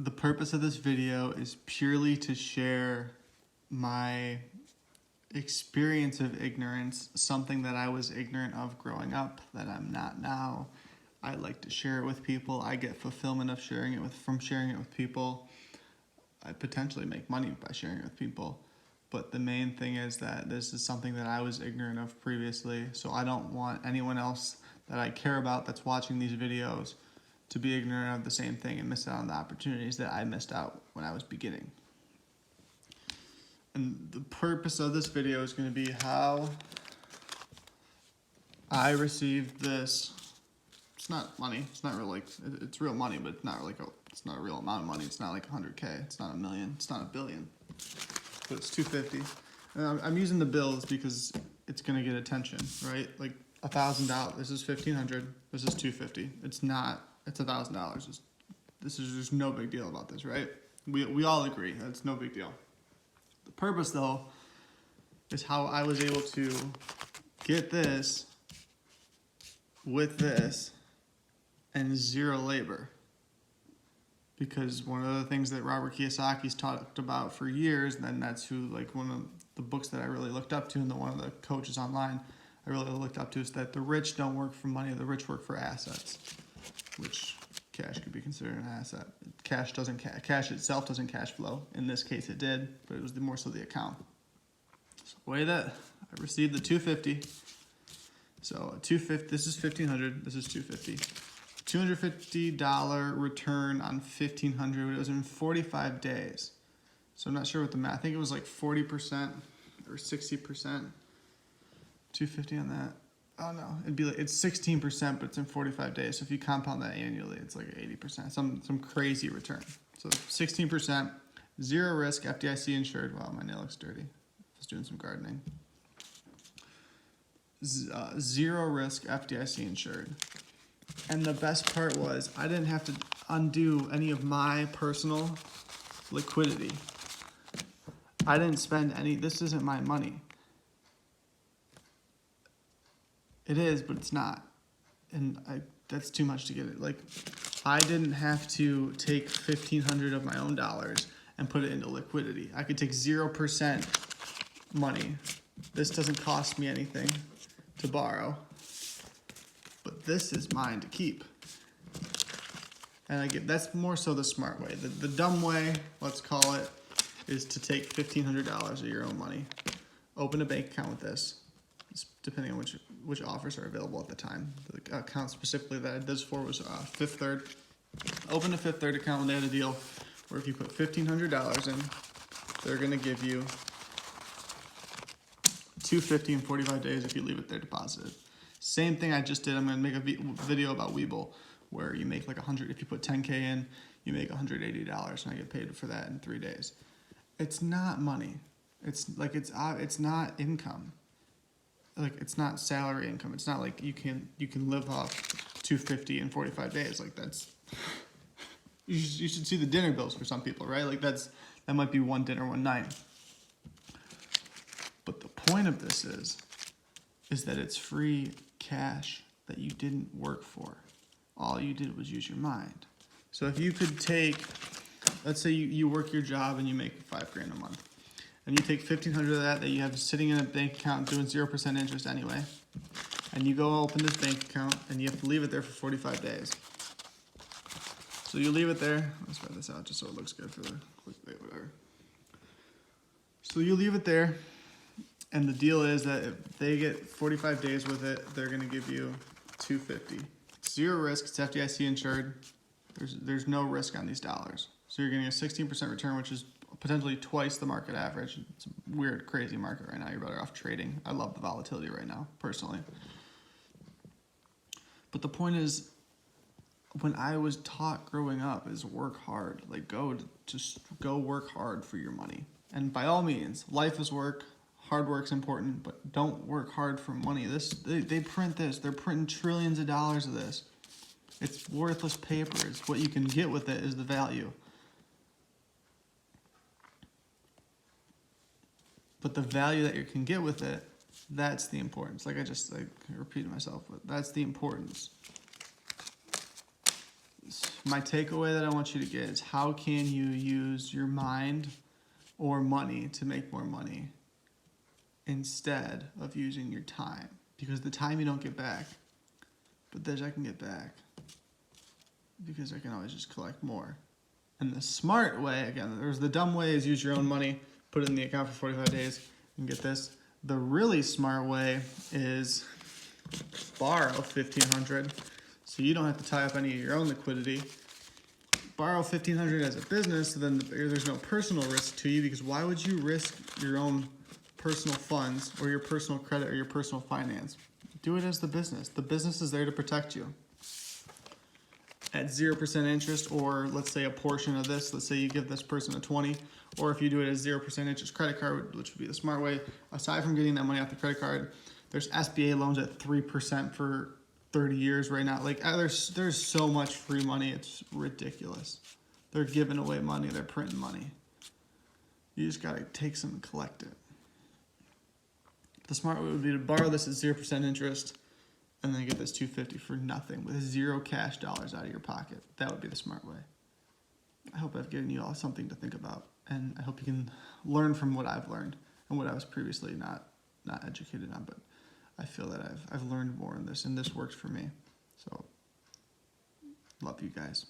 The purpose of this video is purely to share my experience of ignorance, something that I was ignorant of growing up that I'm not now. I like to share it with people. I get fulfillment of from sharing it with people. I potentially make money by sharing it with people. But the main thing is that this is something that I was ignorant of previously, so I don't want anyone else that I care about that's watching these videos to be ignorant of the same thing and miss out on the opportunities that I missed out when I was beginning. And the purpose of this video is going to be how I received this. It's not money. It's not real, like, it's real money, but it's not like it's not a real amount of money. It's not like 100K. It's not $1 million. It's not $1 billion. But it's $250. And I'm using the bills because it's going to get attention, right? Like $1,000. This is $1,500. This is $250. It's not. It's $1,000. There's no big deal about this, right? We all agree that's no big deal. The purpose, though, is how I was able to get this with this and zero labor. Because one of the things that Robert Kiyosaki's talked about for years, and then that's who, like, one of the books that I really looked up to, and one of the coaches online I really looked up to, is that the rich don't work for money, the rich work for assets, which cash could be considered an asset. Cash itself doesn't cash flow. In this case, it did, but it was more so the account. So the way that I received the $250. So $250. This is $1,500. This is $250. $250 return on $1,500. It was in 45 days. So I'm not sure what the math. I think it was like 40% or 60%. 250 on that. Oh no, it'd be like, it's 16%, but it's in 45 days. So if you compound that annually, it's like 80%. Some crazy return. So 16%, zero risk, FDIC insured. Wow, my nail looks dirty. I was doing some gardening. Zero risk, FDIC insured. And the best part was I didn't have to undo any of my personal liquidity. I didn't spend any. This isn't my money. It is, but it's not. And that's too much to get it. Like, I didn't have to take $1,500 of my own dollars and put it into liquidity. I could take 0% money. This doesn't cost me anything to borrow. But this is mine to keep. And that's more so the smart way. The dumb way, let's call it, is to take $1,500 of your own money, open a bank account with this, depending on which offers are available at the time. The account specifically that I did this for was Fifth Third. Open a Fifth Third account when they had a deal where if you put $1,500 in, they're going to give you $250 in 45 days if you leave it there deposited. Same thing I just did. I'm going to make a video about Webull where you make like 100. If you put 10K in, you make $180, and I get paid for that in 3 days. It's not money. It's like it's not income. Like, it's not salary income. It's not like you can live off $250 in 45 days. Like, that's you should see the dinner bills for some people, right? Like, that might be one dinner one night. But the point of this is that it's free cash that you didn't work for. All you did was use your mind. So if you could take, let's say you work your job and you make $5,000 a month, and you take $1,500 of that you have sitting in a bank account doing 0% interest anyway, and you go open this bank account and you have to leave it there for 45 days. So you leave it there. Let's write this out just so it looks good for the clickbait, whatever. So you leave it there. And the deal is that if they get 45 days with it, they're going to give you $250. Zero risk. It's FDIC insured. There's no risk on these dollars. So you're getting a 16% return, which is potentially twice the market average. It's a weird, crazy market right now. You're better off trading. I love the volatility right now, personally. But the point is, when I was taught growing up is work hard. Like, go work hard for your money. And by all means, life is work. Hard work's important, but don't work hard for money. They print this. They're printing trillions of dollars of this. It's worthless paper. It's what you can get with it is the value. But the value that you can get with it, that's the importance. Like I repeated myself, but that's the importance. my takeaway that I want you to get is how can you use your mind or money to make more money instead of using your time? Because the time you don't get back, but this I can get back because I can always just collect more. And the smart way, again, there's the dumb way is use your own money, put it in the account for 45 days and get this. The really smart way is borrow $1,500 so you don't have to tie up any of your own liquidity. Borrow $1,500 as a business, so then there's no personal risk to you, because why would you risk your own personal funds or your personal credit or your personal finance? Do it as the business. The business is there to protect you. At 0% interest, or let's say a portion of this, let's say you give this person a 20, or if you do it as 0% interest credit card, which would be the smart way, aside from getting that money off the credit card, there's SBA loans at 3% for 30 years right now. Like there's so much free money, it's ridiculous. They're giving away money, they're printing money. You just gotta take some and collect it. The smart way would be to borrow this at 0% interest and then get this $250 for nothing with zero cash dollars out of your pocket. That would be the smart way. I hope I've given you all something to think about, and I hope you can learn from what I've learned and what I was previously not educated on, but I feel that I've learned more in this, and this works for me. So, love you guys.